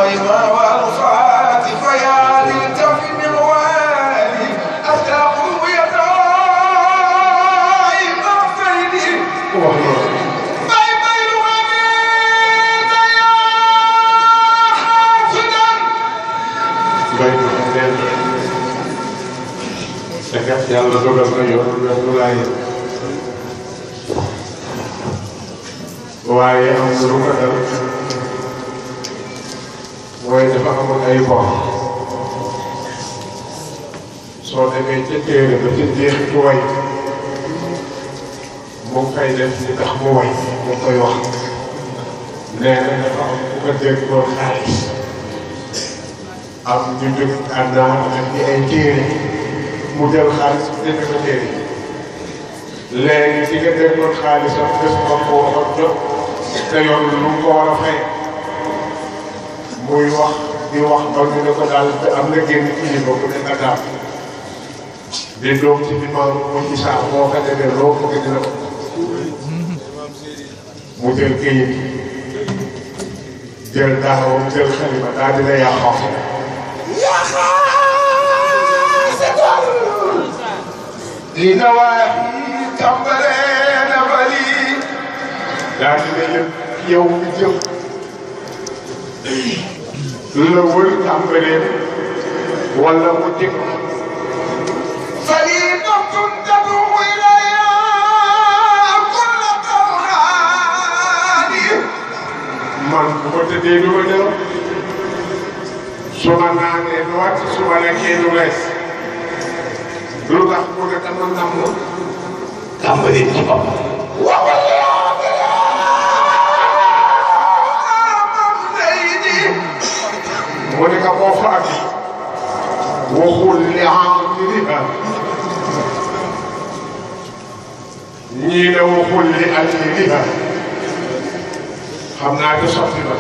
وإمام الوفاة فيا للكف من والي أشتاق يدعي مغفرتي yàlla dogal na yoon lu laay waaye am na lu ko dal mooy dafa amoon ay bor soo demee ca téere ba ca jeexitu way mu fay def li tax mu way mu koy wax nee na dafa am ku ko déggoon xaalis am ñu jóg àndaar ak ñi ay téere mu jël xaalis dégg ko téere léegi ci nga déggoon xaalisam bés ba ko waxoon jot te yoon lu ko war a fay muy wax di wax ba ñu ne ko daal am na génn kilifa bu ne nga daal di doom ci imaam mu ci saa boo ko demee loo bëgg dina ko mu jël këyit jël daawam jël xalima daal dina yàqoo لنواحي كمبرين بلي daal dina yëpp yow mi jëm la wër tàmbalee wala mu jëm فريدة تدعو إليها كل قرآن man bu ma tëddee du ma nelaw su ma naanee du wàcc su ma lekkee du rees lu tax mu ne dama namm tàmbalee ci bopp mu ne ka boo faati waxul li amiriha ñii ne waxul li amiriha xam naa ne sotti na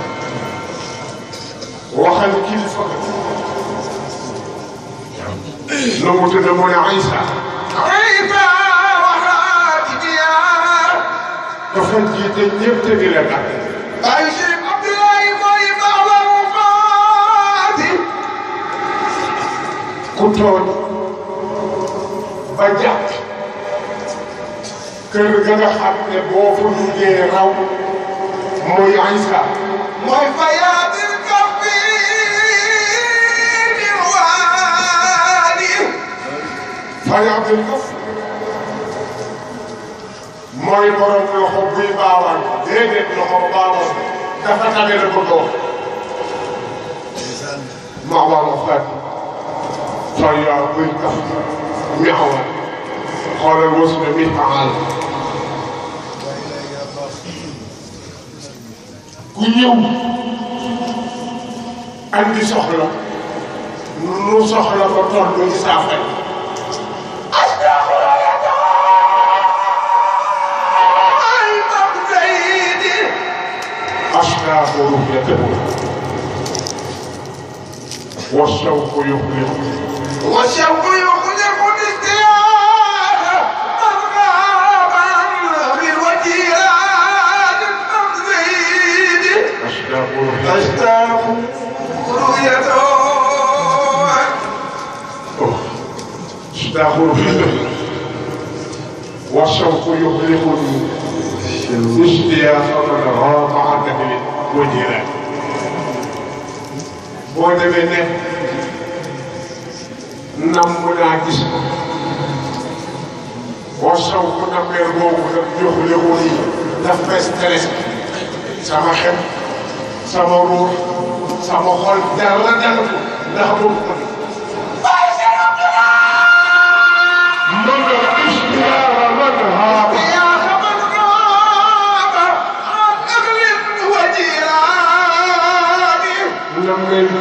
waxal kilifa lu mu tudd mu ne Aïssa عيسى وحاتميا dafa jiite ñëpp te di leen ak أي شيخ عبد الله وإمام الوفاة ku tooñ ba jàpp kër ga nga xam ne boo fa duggee raw muy Aïssa mooy fayaat الكفي من والي fayaatul kaf mooy borom loxo buy baawaan déedéet loxo baawaan dafa tane la ko doon maawaan waxaat fayaatul kaf miawaan xoolal wasu na mi faal ku ñëw andi soxla nu soxla ba toll ci saafara أشتاق رؤيته والشوق يخلق والشوق يخلق الازدياد أرغابا بالوجيران المزيد أشتاق رؤيته أشتاق رؤيته أشتاق رؤيته والشوق يخلقني اشتياقا رابعة بالوجيران boo demee ne namm naa gis ko boo saw ku nammeer boobu nag joxlewu ni daf may stress sama xel sama ruur sama xol dara dara ko ndax boobu ko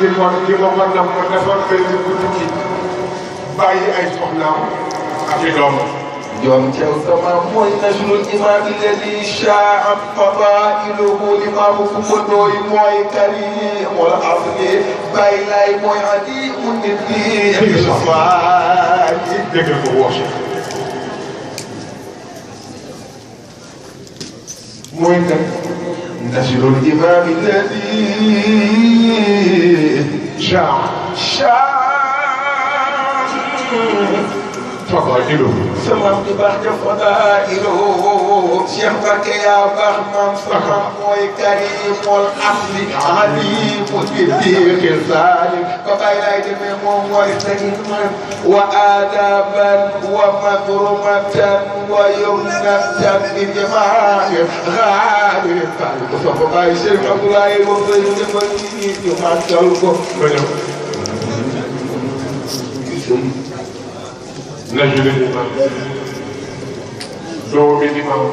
di kon di ma ko nam ko defar benn guddi gi bàyyi ay soxnaam ak i doomam يوم كوكما موي نجل الإمام الذي شاع فضائله إمامكم ودوي موي كريم والأصل بايلاي موي عديم الدين dégg ko woosi mooy kan نسل الإمام الذي شاع فضائله سمام بحر فضائله شيخ بكي يا بحمن سمام موي كريم الأصل عليم الدين الظالم فبايلا يدمي موي سكين وآدابا ومكرمة ويمنة بجماع غادر الطالب فباي شيخ عبد الله وفيد المدينة يمثلكم نجل الإمام دوم الإمام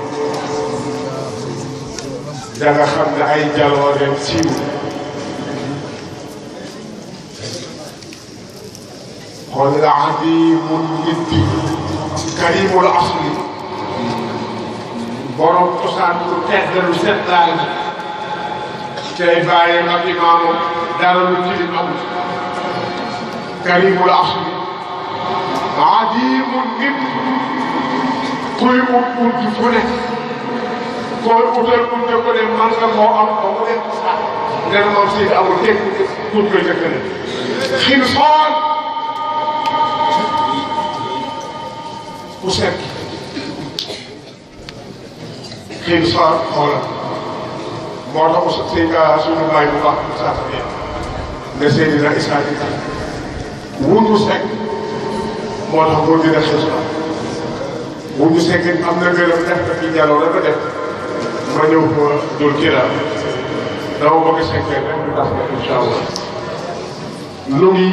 داغا خامن أي جالوريم سيو خول العظيم الجدي كريم الأصل borom cosaan lu tedd lu set laay tey bàyyee ak imaamu dara lu tilim amul karimul asli adimu nit kuy ut fu ne koy utal ut ko ne man nga moo am ba mu nekk sax nen moom si amul teg ut ko jëkk ne xin xool ku set xiin soor xoolal moo tax suñu baay bu baax saa sa yéen ne Seydina Issa Diatta wuñu sekk moo tax boo dina xeesu la wuñu sekk am na gërëm def na fi jaloo la ko def ma ñëw ko dóor kii la dama bëgg sekk rek ñu tas ko incha allah lu ngi